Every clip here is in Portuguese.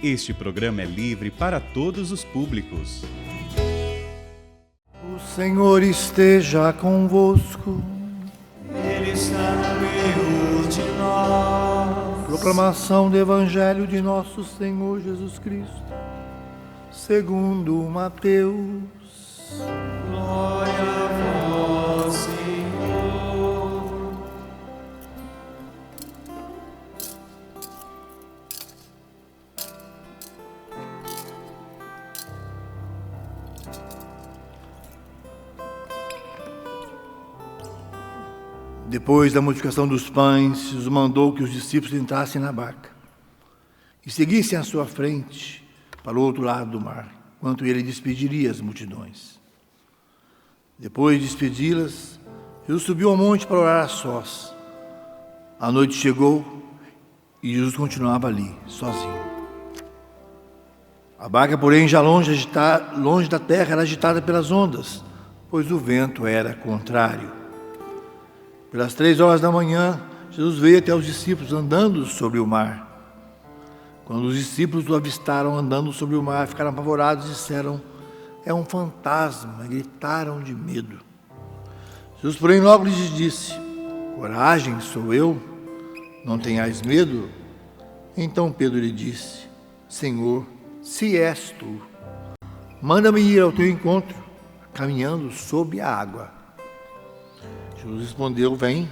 Este programa é livre para todos os públicos. O Senhor esteja convosco. Ele está no meio de nós. Proclamação do Evangelho de nosso Senhor Jesus Cristo, segundo Mateus. Glória a vós, Senhor. Depois da multiplicação dos pães, Jesus mandou que os discípulos entrassem na barca e seguissem à sua frente para o outro lado do mar, enquanto ele despediria as multidões. Depois de despedi-las, Jesus subiu ao monte para orar a sós. A noite chegou e Jesus continuava ali, sozinho. A barca, porém, já longe da terra, era agitada pelas ondas, pois o vento era contrário. Pelas 3 horas da manhã, Jesus veio até os discípulos andando sobre o mar. Quando os discípulos o avistaram andando sobre o mar, ficaram apavorados e disseram: é um fantasma, e gritaram de medo. Jesus, porém, logo lhes disse: coragem, sou eu, não tenhais medo. Então Pedro lhe disse: Senhor, se és tu, manda-me ir ao teu encontro, caminhando sob a água. Jesus respondeu: vem.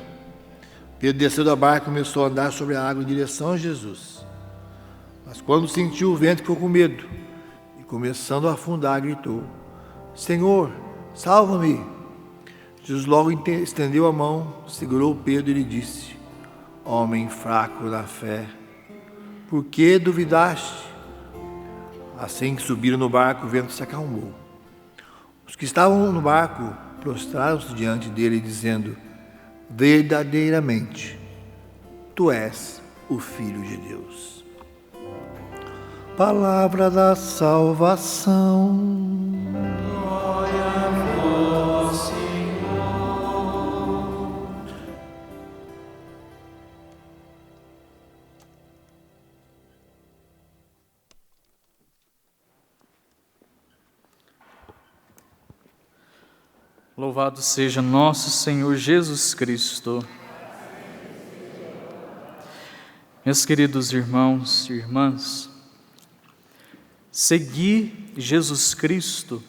Pedro desceu da barca e começou a andar sobre a água em direção a Jesus. Mas quando sentiu o vento, ficou com medo e, começando a afundar, gritou: Senhor, salva-me. Jesus logo estendeu a mão, segurou Pedro e lhe disse: homem fraco da fé, por que duvidaste? Assim que subiram no barco, o vento se acalmou. Os que estavam no barco prostraram-se diante dele, dizendo: verdadeiramente, tu és o Filho de Deus. Palavra da salvação. Glória a vós, Senhor. Louvado seja nosso Senhor Jesus Cristo. Meus queridos irmãos e irmãs, seguir Jesus Cristo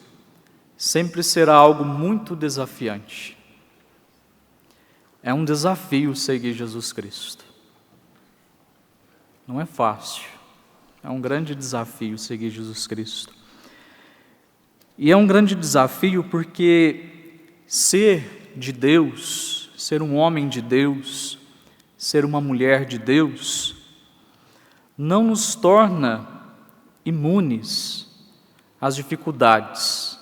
sempre será algo muito desafiante. É um desafio seguir Jesus Cristo. Não é fácil. É um grande desafio seguir Jesus Cristo. E é um grande desafio porque ser de Deus, ser um homem de Deus, ser uma mulher de Deus, não nos torna imunes às dificuldades,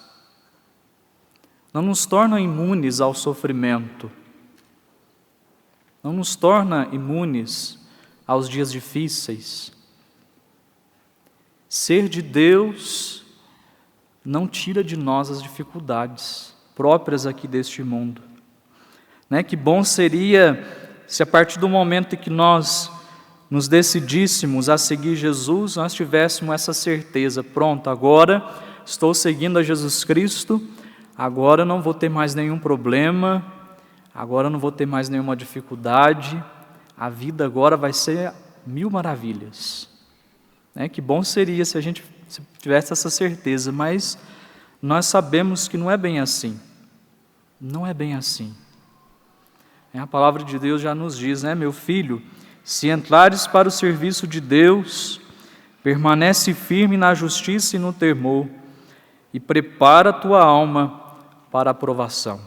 não nos torna imunes ao sofrimento, não nos torna imunes aos dias difíceis. Ser de Deus não tira de nós as dificuldades próprias aqui deste mundo. Que bom seria se a partir do momento em que nós nos decidíssemos a seguir Jesus, nós tivéssemos essa certeza: pronto, agora estou seguindo a Jesus Cristo, agora não vou ter mais nenhum problema, agora não vou ter mais nenhuma dificuldade, a vida agora vai ser mil maravilhas. Que bom seria se a gente tivesse essa certeza, mas nós sabemos que não é bem assim. Não é bem assim. A palavra de Deus já nos diz, meu filho, se entrares para o serviço de Deus, permanece firme na justiça e no temor, e prepara a tua alma para a provação.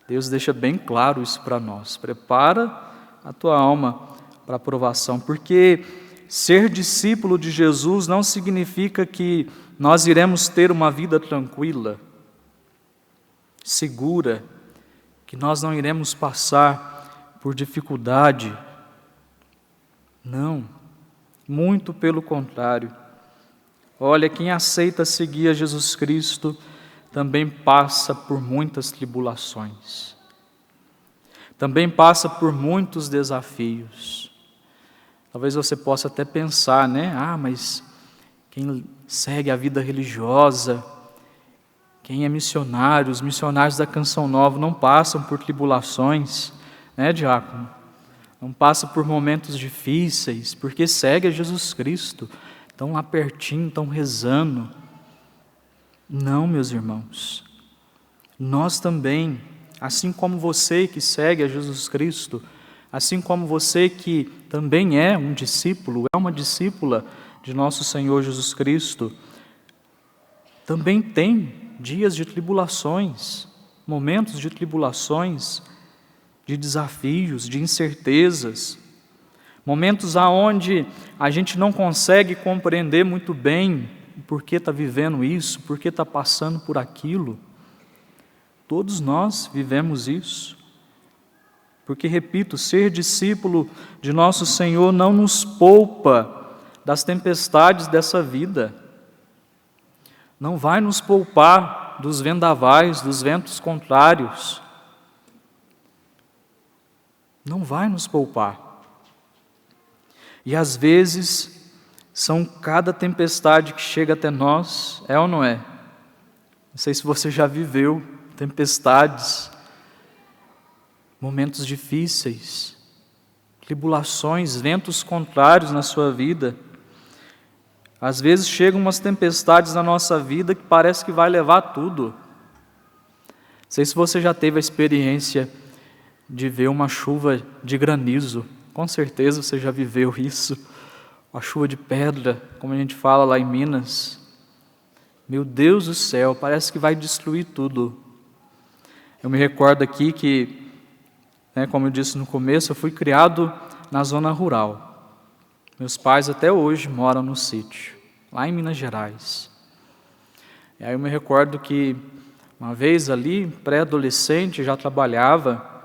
Deus deixa bem claro isso para nós. Prepara a tua alma para a provação, porque ser discípulo de Jesus não significa que nós iremos ter uma vida tranquila, segura, que nós não iremos passar por dificuldade. Não, muito pelo contrário. Olha, quem aceita seguir a Jesus Cristo também passa por muitas tribulações, também passa por muitos desafios. Talvez você possa até pensar, né? Mas quem segue a vida religiosa, quem é missionário, os missionários da Canção Nova não passam por tribulações, né, diácono? Não passam por momentos difíceis, porque segue a Jesus Cristo, estão lá pertinho, estão rezando. Não, meus irmãos, nós também, assim como você que segue a Jesus Cristo, assim como você que também é um discípulo, é uma discípula de nosso Senhor Jesus Cristo, também tem dias de tribulações, momentos de tribulações, de desafios, de incertezas, momentos aonde a gente não consegue compreender muito bem por que está vivendo isso, por que está passando por aquilo. Todos nós vivemos isso. Porque, repito, ser discípulo de nosso Senhor não nos poupa das tempestades dessa vida. Não vai nos poupar dos vendavais, dos ventos contrários. Não vai nos poupar. E às vezes, são cada tempestade que chega até nós, é ou não é? Não sei se você já viveu tempestades, momentos difíceis, tribulações, ventos contrários na sua vida. Às vezes chegam umas tempestades na nossa vida que parece que vai levar tudo. Não sei se você já teve a experiência de ver uma chuva de granizo. Com certeza você já viveu isso. Uma chuva de pedra, como a gente fala lá em Minas. Meu Deus do céu, parece que vai destruir tudo. Eu me recordo aqui que, como eu disse no começo, eu fui criado na zona rural. Meus pais até hoje moram no sítio, lá em Minas Gerais. E aí eu me recordo que uma vez ali, pré-adolescente, já trabalhava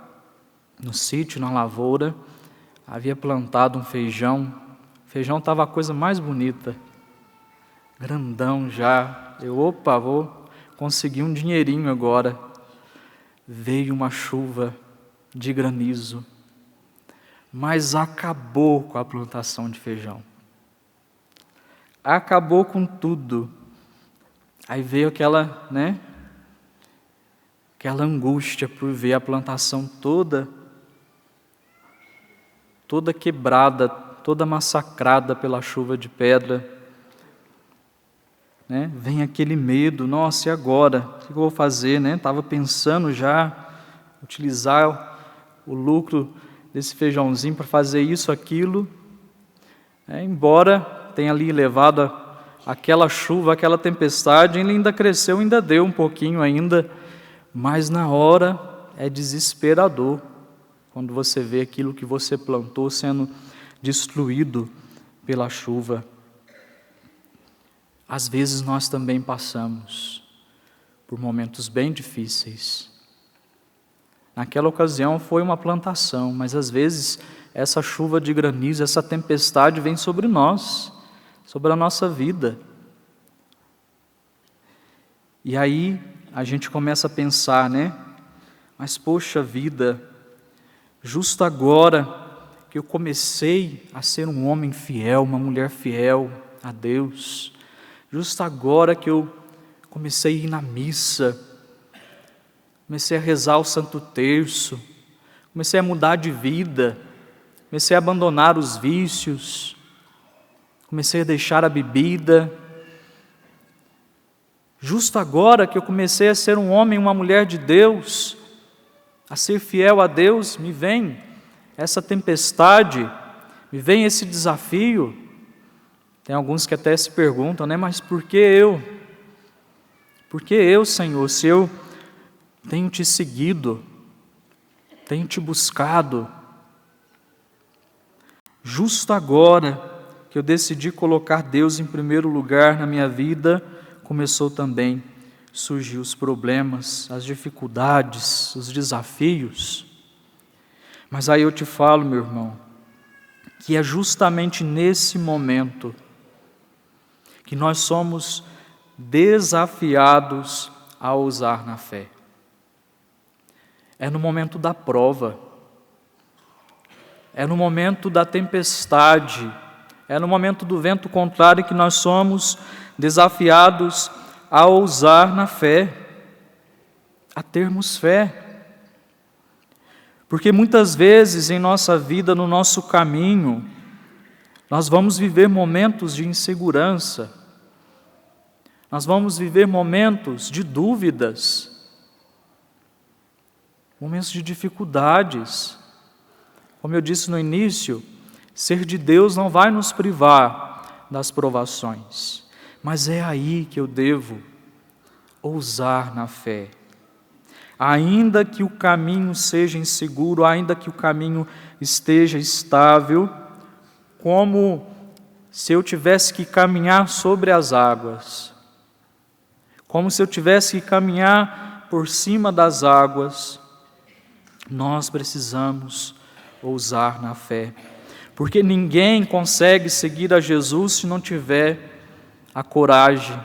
no sítio, na lavoura, havia plantado um feijão. O feijão estava a coisa mais bonita, grandão já. Vou conseguir um dinheirinho agora. Veio uma chuva de granizo, mas acabou com a plantação de feijão. Acabou com tudo. Aí veio aquela angústia por ver a plantação toda quebrada, toda massacrada pela chuva de pedra. Vem aquele medo, nossa, e agora? O que eu vou fazer? Estava pensando já utilizar o lucro desse feijãozinho para fazer isso, aquilo. Embora tenha ali levado aquela chuva, aquela tempestade, ele ainda cresceu, ainda deu um pouquinho ainda, mas na hora é desesperador quando você vê aquilo que você plantou sendo destruído pela chuva. Às vezes nós também passamos por momentos bem difíceis. Naquela ocasião foi uma plantação, mas às vezes essa chuva de granizo, essa tempestade vem sobre nós, sobre a nossa vida. E aí a gente começa a pensar, mas poxa vida, justo agora que eu comecei a ser um homem fiel, uma mulher fiel a Deus, justo agora que eu comecei a ir na missa, comecei a rezar o Santo Terço, comecei a mudar de vida, comecei a abandonar os vícios, comecei a deixar a bebida. Justo agora que eu comecei a ser um homem, uma mulher de Deus, a ser fiel a Deus, me vem essa tempestade, me vem esse desafio. Tem alguns que até se perguntam, mas por que eu? Por que eu, Senhor, se eu tenho te seguido, tenho te buscado? Justo agora que eu decidi colocar Deus em primeiro lugar na minha vida, começou também a surgir os problemas, as dificuldades, os desafios. Mas aí eu te falo, meu irmão, que é justamente nesse momento que nós somos desafiados a ousar na fé. É no momento da prova, É no momento da tempestade, é no momento do vento contrário que nós somos desafiados a ousar na fé, a termos fé. Porque muitas vezes em nossa vida, no nosso caminho, nós vamos viver momentos de insegurança, nós vamos viver momentos de dúvidas, momentos de dificuldades. Como eu disse no início, ser de Deus não vai nos privar das provações, mas é aí que eu devo ousar na fé. Ainda que o caminho seja inseguro, ainda que o caminho esteja estável, como se eu tivesse que caminhar sobre as águas, como se eu tivesse que caminhar por cima das águas, nós precisamos ousar na fé, porque ninguém consegue seguir a Jesus se não tiver a coragem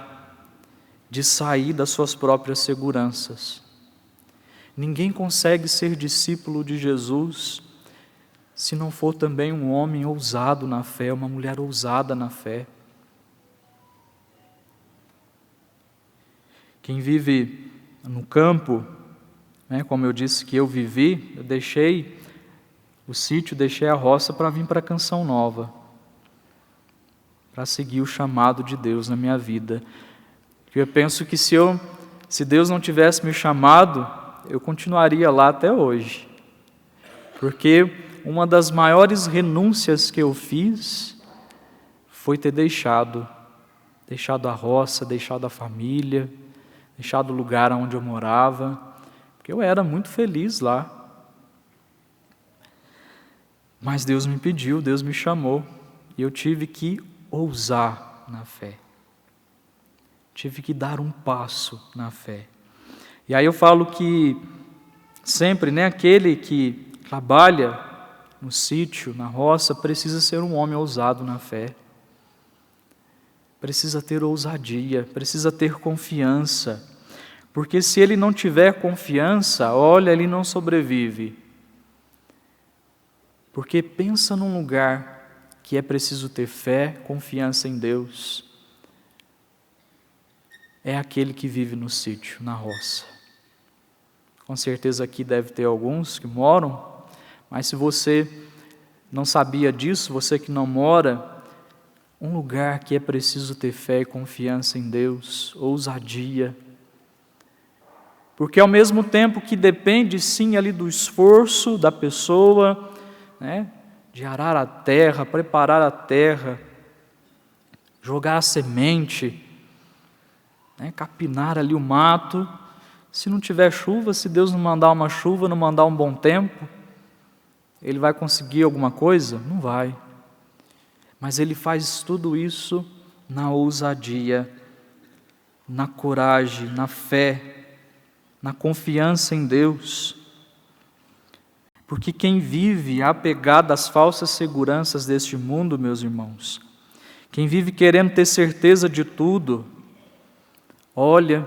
de sair das suas próprias seguranças. Ninguém consegue ser discípulo de Jesus se não for também um homem ousado na fé, uma mulher ousada na fé. Quem vive no campo, como eu disse que eu vivi, eu deixei o sítio, deixei a roça para vir para a Canção Nova, para seguir o chamado de Deus na minha vida. Eu penso que se Deus não tivesse me chamado, eu continuaria lá até hoje, porque uma das maiores renúncias que eu fiz foi ter deixado a roça, deixado a família, deixado o lugar onde eu morava, porque eu era muito feliz lá. Mas Deus me pediu, Deus me chamou, e eu tive que ousar na fé. Tive que dar um passo na fé. E aí eu falo que sempre, aquele que trabalha no sítio, na roça, precisa ser um homem ousado na fé. Precisa ter ousadia, precisa ter confiança. Porque se ele não tiver confiança, olha, ele não sobrevive. Porque pensa num lugar que é preciso ter fé, confiança em Deus. É aquele que vive no sítio, na roça. Com certeza aqui deve ter alguns que moram, mas se você não sabia disso, você que não mora, um lugar que é preciso ter fé e confiança em Deus, ousadia. Porque ao mesmo tempo que depende sim ali do esforço da pessoa, de arar a terra, preparar a terra, jogar a semente, capinar ali o mato. Se não tiver chuva, se Deus não mandar uma chuva, não mandar um bom tempo, ele vai conseguir alguma coisa? Não vai. Mas ele faz tudo isso na ousadia, na coragem, na fé, na confiança em Deus. Porque quem vive apegado às falsas seguranças deste mundo, meus irmãos, quem vive querendo ter certeza de tudo, olha,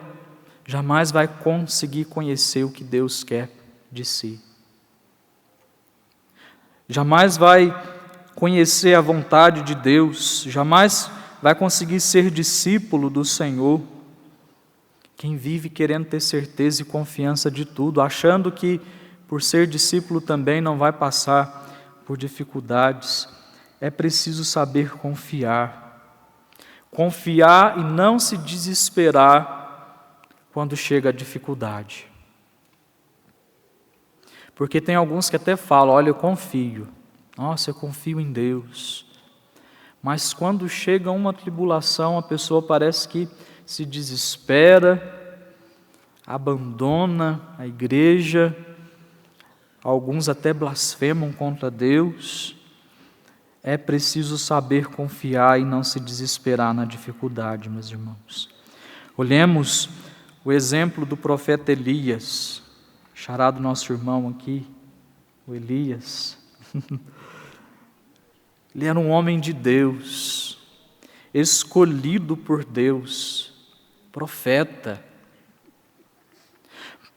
jamais vai conseguir conhecer o que Deus quer de si. Jamais vai conhecer a vontade de Deus, jamais vai conseguir ser discípulo do Senhor. Quem vive querendo ter certeza e confiança de tudo, achando que por ser discípulo também não vai passar por dificuldades, é preciso saber confiar. Confiar e não se desesperar quando chega a dificuldade. Porque tem alguns que até falam, olha, eu confio. Nossa, eu confio em Deus. Mas quando chega uma tribulação, a pessoa parece que se desespera, abandona a igreja, alguns até blasfemam contra Deus. É preciso saber confiar e não se desesperar na dificuldade, meus irmãos. Olhemos o exemplo do profeta Elias, charado nosso irmão aqui, o Elias. Ele era um homem de Deus, escolhido por Deus, profeta.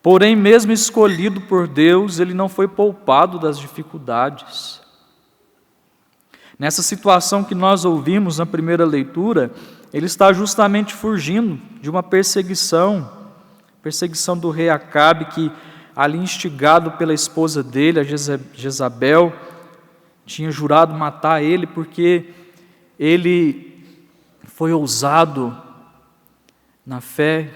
Porém, mesmo escolhido por Deus, ele não foi poupado das dificuldades. Nessa situação que nós ouvimos na primeira leitura, ele está justamente fugindo de uma perseguição do rei Acabe, que ali instigado pela esposa dele, a Jezabel, tinha jurado matar ele porque ele foi ousado na fé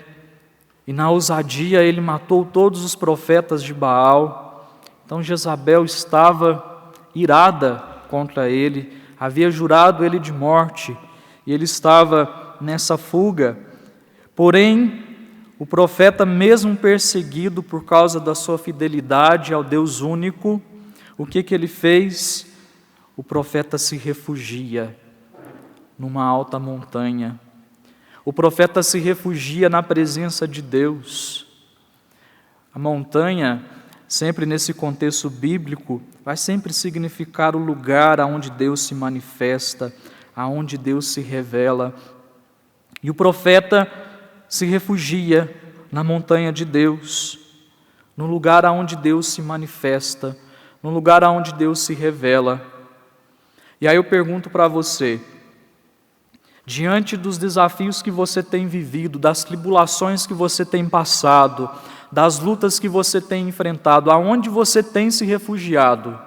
e na ousadia ele matou todos os profetas de Baal. Então Jezabel estava irada contra ele, havia jurado ele de morte e ele estava nessa fuga. Porém, o profeta, mesmo perseguido por causa da sua fidelidade ao Deus único, o que ele fez? O profeta se refugia numa alta montanha. O profeta se refugia na presença de Deus. A montanha, sempre nesse contexto bíblico, vai sempre significar o lugar aonde Deus se manifesta, aonde Deus se revela. E o profeta se refugia na montanha de Deus, no lugar aonde Deus se manifesta, no lugar aonde Deus se revela. E aí eu pergunto para você, diante dos desafios que você tem vivido, das tribulações que você tem passado, das lutas que você tem enfrentado, aonde você tem se refugiado?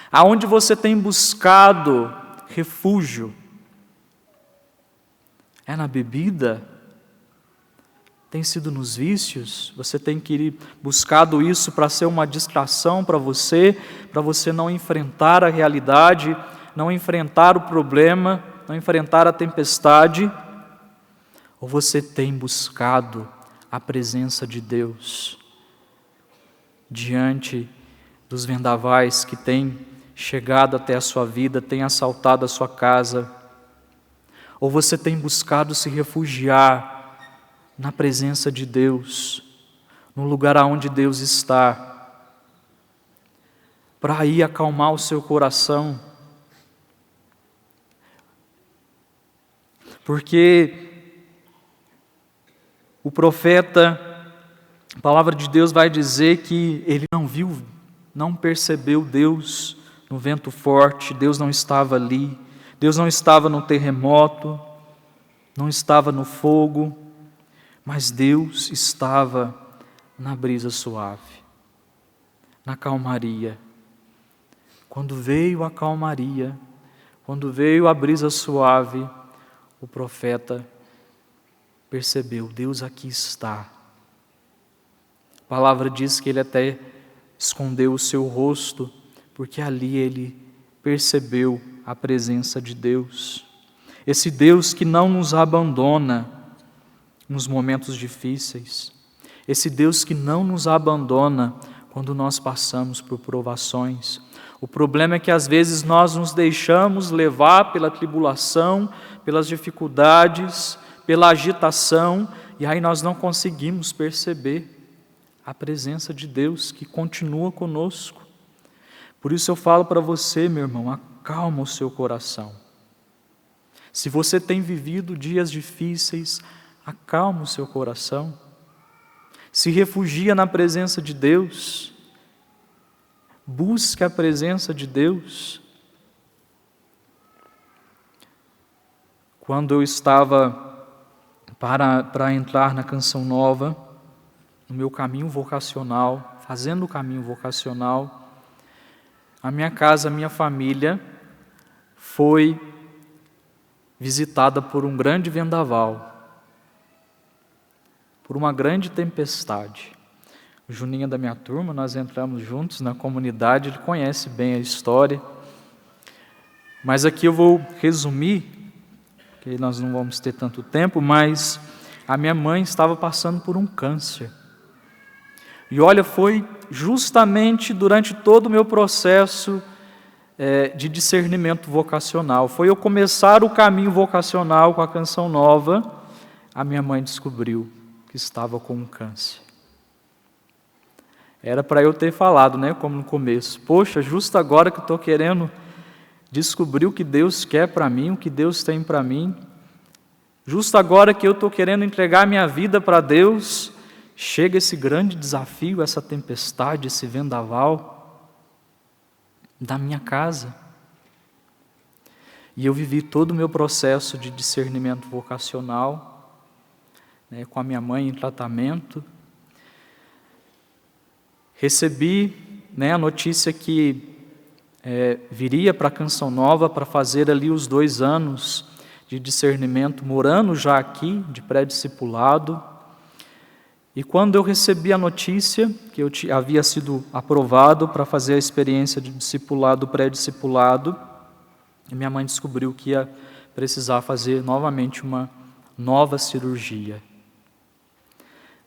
Aonde você tem buscado refúgio? É na bebida? Tem sido nos vícios? Você tem buscado isso para ser uma distração para você não enfrentar a realidade, não enfrentar o problema, não enfrentar a tempestade? Ou você tem buscado a presença de Deus diante dos vendavais que têm chegado até a sua vida, têm assaltado a sua casa? Ou você tem buscado se refugiar na presença de Deus, no lugar aonde Deus está, para aí acalmar o seu coração? Porque o profeta, a palavra de Deus vai dizer que ele não viu, não percebeu Deus no vento forte, Deus não estava ali, Deus não estava no terremoto, não estava no fogo, mas Deus estava na brisa suave, na calmaria. Quando veio a calmaria, quando veio a brisa suave, o profeta percebeu, Deus aqui está. A palavra diz que ele até escondeu o seu rosto, porque ali ele percebeu a presença de Deus. Esse Deus que não nos abandona nos momentos difíceis. Esse Deus que não nos abandona quando nós passamos por provações. O problema é que às vezes nós nos deixamos levar pela tribulação, pelas dificuldades, pela agitação, e aí nós não conseguimos perceber a presença de Deus que continua conosco. Por isso eu falo para você, meu irmão, acalma o seu coração. Se você tem vivido dias difíceis, acalma o seu coração, se refugia na presença de Deus, busque a presença de Deus. Quando eu estava para entrar na Canção Nova, no meu caminho vocacional, fazendo o caminho vocacional, a minha casa, a minha família foi visitada por um grande vendaval, por uma grande tempestade. O Juninho é da minha turma, nós entramos juntos na comunidade, ele conhece bem a história. Mas aqui eu vou resumir, porque nós não vamos ter tanto tempo, mas a minha mãe estava passando por um câncer. E olha, foi justamente durante todo o meu processo de discernimento vocacional, foi eu começar o caminho vocacional com a Canção Nova, a minha mãe descobriu que estava com um câncer. Era para eu ter falado, né, como no começo, poxa, justo agora que eu estou querendo descobrir o que Deus quer para mim, o que Deus tem para mim, justo agora que eu estou querendo entregar minha vida para Deus, chega esse grande desafio, essa tempestade, esse vendaval da minha casa. E eu vivi todo o meu processo de discernimento vocacional, né, com a minha mãe em tratamento. Recebi, né, a notícia que viria para a Canção Nova para fazer ali os 2 anos de discernimento, morando já aqui, de pré-discipulado. E quando eu recebi a notícia que eu havia sido aprovado para fazer a experiência de discipulado, pré-discipulado, minha mãe descobriu que ia precisar fazer novamente uma nova cirurgia.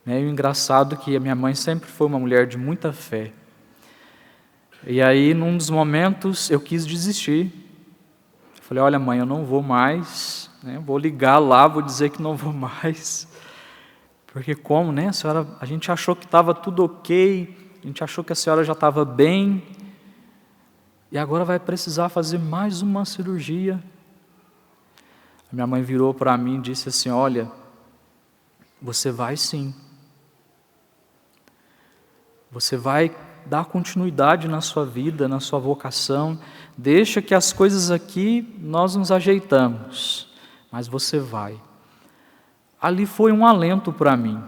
E o engraçado é que a minha mãe sempre foi uma mulher de muita fé. E aí, num dos momentos, eu quis desistir. Eu falei, olha mãe, eu não vou mais, né? Vou ligar lá, vou dizer que não vou mais. Porque como, né? A gente achou que estava tudo ok, a gente achou que a senhora já estava bem, e agora vai precisar fazer mais uma cirurgia. A minha mãe virou para mim e disse assim, olha, você vai sim. Você vai dar continuidade na sua vida, na sua vocação, deixa que as coisas aqui nós nos ajeitamos, mas você vai. Ali foi um alento para mim,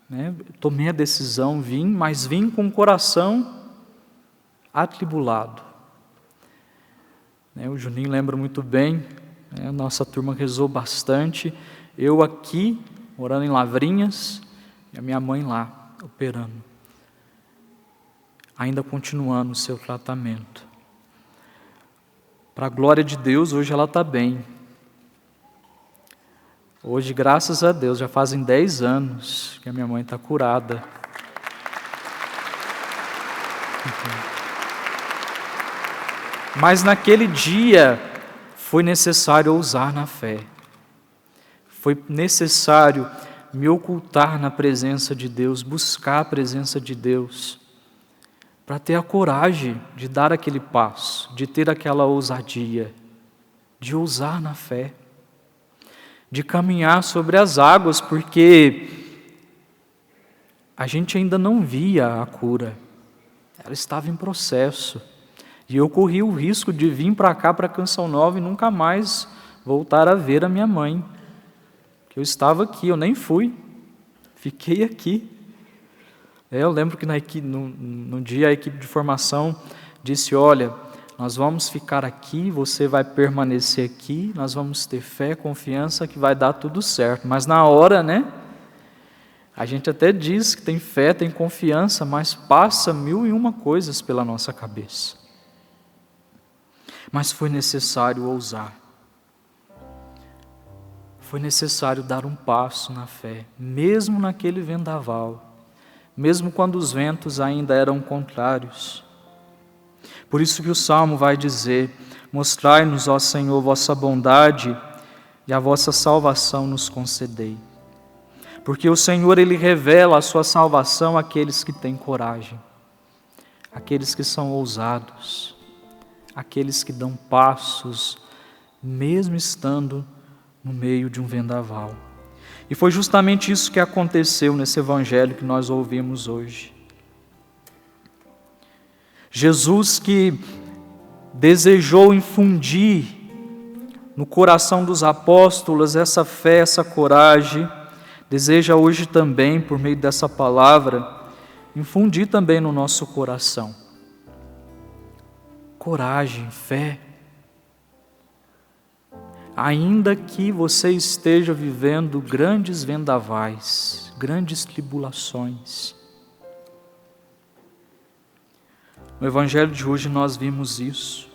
né? Tomei a decisão, mas vim com o coração atribulado. O Juninho lembra muito bem, né? A nossa turma rezou bastante, eu aqui, morando em Lavrinhas, e a minha mãe lá, operando, ainda continuando o seu tratamento. Para a glória de Deus, hoje ela está bem. Hoje, graças a Deus, já fazem 10 anos que a minha mãe está curada. Mas naquele dia foi necessário ousar na fé. Foi necessário me ocultar na presença de Deus, buscar a presença de Deus, para ter a coragem de dar aquele passo, de ter aquela ousadia, de ousar na fé, de caminhar sobre as águas, porque a gente ainda não via a cura, ela estava em processo, e eu corri o risco de vir para cá, para a Canção Nova, e nunca mais voltar a ver a minha mãe, que eu estava aqui, eu nem fui, fiquei aqui. Eu lembro que no dia a equipe de formação disse, olha, nós vamos ficar aqui, você vai permanecer aqui, nós vamos ter fé, confiança que vai dar tudo certo. Mas na hora, né? A gente até diz que tem fé, tem confiança, mas passa 1001 coisas pela nossa cabeça. Mas foi necessário ousar. Foi necessário dar um passo na fé, mesmo naquele vendaval, mesmo quando os ventos ainda eram contrários. Por isso que o Salmo vai dizer, mostrai-nos, ó Senhor, vossa bondade e a vossa salvação nos concedei. Porque o Senhor, Ele revela a sua salvação àqueles que têm coragem, àqueles que são ousados, àqueles que dão passos, mesmo estando no meio de um vendaval. E foi justamente isso que aconteceu nesse evangelho que nós ouvimos hoje. Jesus, que desejou infundir no coração dos apóstolos essa fé, essa coragem, deseja hoje também, por meio dessa palavra, infundir também no nosso coração. Coragem, fé. Ainda que você esteja vivendo grandes vendavais, grandes tribulações. No Evangelho de hoje nós vimos isso.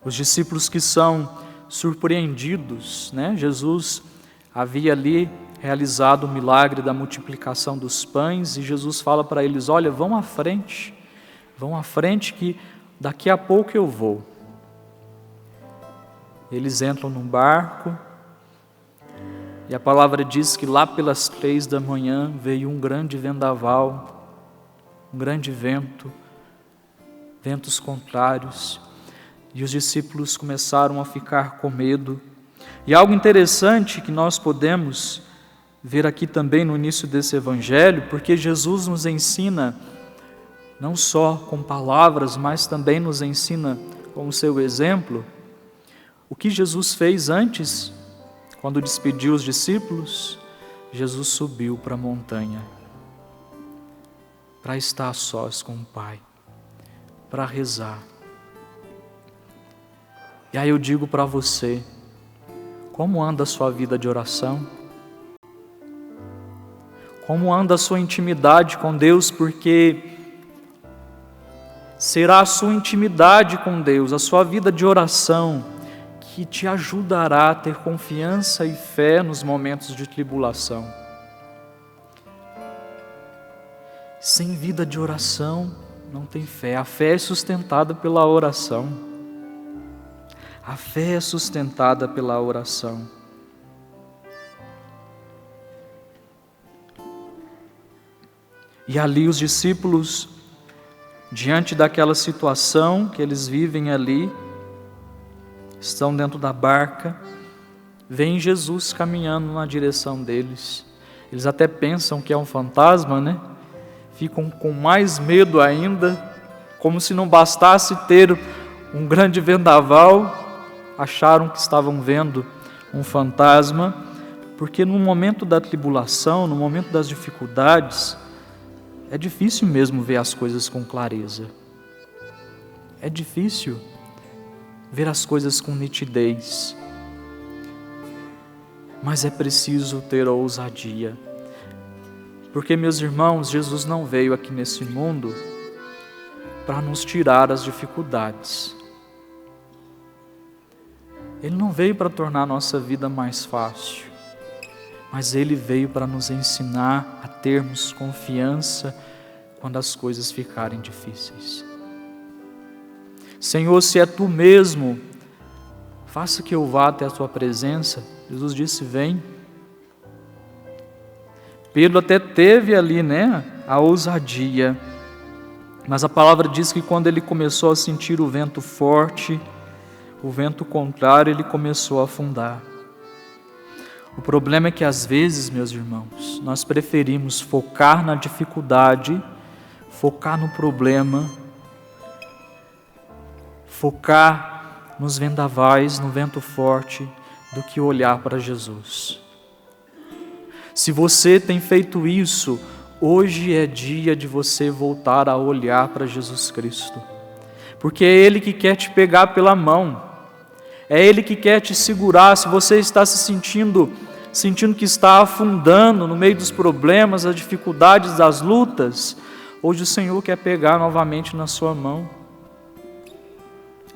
Os discípulos que são surpreendidos, né? Jesus havia ali realizado o milagre da multiplicação dos pães e Jesus fala para eles, olha, vão à frente que daqui a pouco eu vou. Eles entram num barco e a palavra diz que lá pelas 3 da manhã veio um grande vendaval, um grande vento, ventos contrários, e os discípulos começaram a ficar com medo. E algo interessante que nós podemos ver aqui também no início desse evangelho, porque Jesus nos ensina, não só com palavras, mas também nos ensina como seu exemplo, o que Jesus fez antes, quando despediu os discípulos? Jesus subiu para a montanha, para estar a sós com o Pai, para rezar. E aí eu digo para você, como anda a sua vida de oração? Como anda a sua intimidade com Deus? Porque será a sua intimidade com Deus, a sua vida de oração, que te ajudará a ter confiança e fé nos momentos de tribulação. Sem vida de oração, não tem fé. A fé é sustentada pela oração. A fé é sustentada pela oração. E ali os discípulos, diante daquela situação que eles vivem ali, estão dentro da barca, veem Jesus caminhando na direção deles. Eles até pensam que é um fantasma, né? Ficam com mais medo ainda, como se não bastasse ter um grande vendaval, acharam que estavam vendo um fantasma, porque no momento da tribulação, no momento das dificuldades, é difícil mesmo ver as coisas com clareza. É difícil ver as coisas com nitidez. Mas é preciso ter ousadia. Porque, meus irmãos, Jesus não veio aqui nesse mundo para nos tirar as dificuldades. Ele não veio para tornar a nossa vida mais fácil, mas Ele veio para nos ensinar a termos confiança quando as coisas ficarem difíceis. Senhor, se é Tu mesmo, faça que eu vá até a Tua presença. Jesus disse, vem. Pedro até teve ali, né, a ousadia, mas a palavra diz que quando ele começou a sentir o vento forte, o vento contrário, ele começou a afundar. O problema é que às vezes, meus irmãos, nós preferimos focar na dificuldade, focar no problema, focar nos vendavais, no vento forte, do que olhar para Jesus. Se você tem feito isso, hoje é dia de você voltar a olhar para Jesus Cristo, porque é Ele que quer te pegar pela mão, é Ele que quer te segurar. Se você está se sentindo que está afundando no meio dos problemas, das dificuldades, das lutas, hoje o Senhor quer pegar novamente na sua mão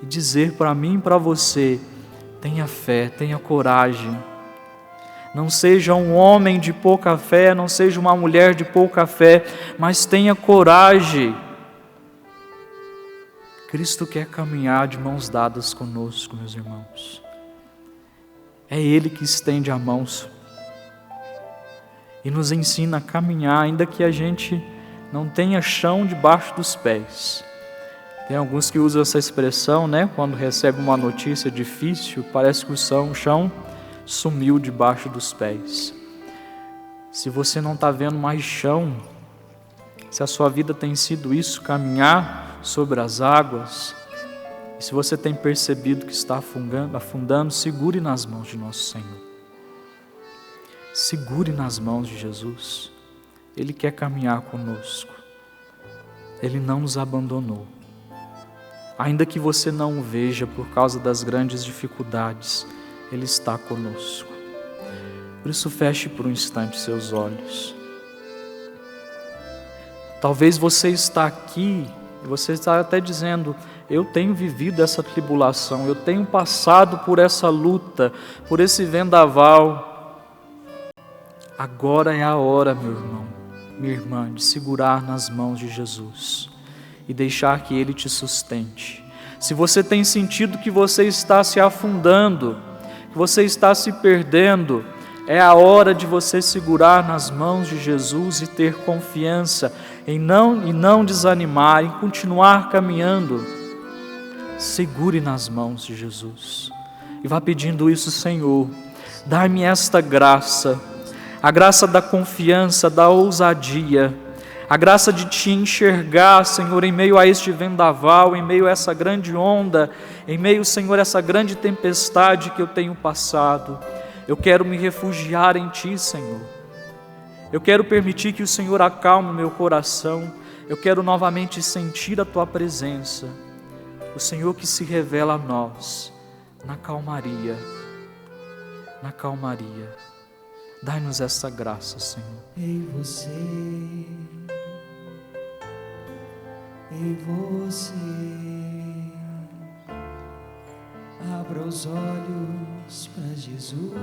e dizer para mim e para você, tenha fé, tenha coragem. Não seja um homem de pouca fé, não seja uma mulher de pouca fé, mas tenha coragem. Cristo quer caminhar de mãos dadas conosco, meus irmãos. É Ele que estende a mão e nos ensina a caminhar, ainda que a gente não tenha chão debaixo dos pés. Tem alguns que usam essa expressão, né? Quando recebe uma notícia difícil, parece que o chão sumiu debaixo dos pés. Se você não está vendo mais chão, se a sua vida tem sido isso, caminhar sobre as águas, e se você tem percebido que está afundando, segure nas mãos de nosso Senhor. Segure nas mãos de Jesus. Ele quer caminhar conosco. Ele não nos abandonou. Ainda que você não o veja por causa das grandes dificuldades, Ele está conosco. Por isso, feche por um instante seus olhos. Talvez você está aqui e você está até dizendo, eu tenho vivido essa tribulação, eu tenho passado por essa luta, por esse vendaval. Agora é a hora, meu irmão, minha irmã, de segurar nas mãos de Jesus e deixar que Ele te sustente. Se você tem sentido que você está se afundando, que você está se perdendo, é a hora de você segurar nas mãos de Jesus e ter confiança e não desanimar, em continuar caminhando. Segure nas mãos de Jesus e vá pedindo isso, Senhor, dá-me esta graça, a graça da confiança, da ousadia, a graça de Te enxergar, Senhor, em meio a este vendaval, em meio a essa grande onda, em meio, Senhor, a essa grande tempestade que eu tenho passado. Eu quero me refugiar em Ti, Senhor. Eu quero permitir que o Senhor acalme meu coração. Eu quero novamente sentir a Tua presença, o Senhor que se revela a nós, na calmaria, na calmaria. Dai-nos essa graça, Senhor. Ei você, abra os olhos para Jesus.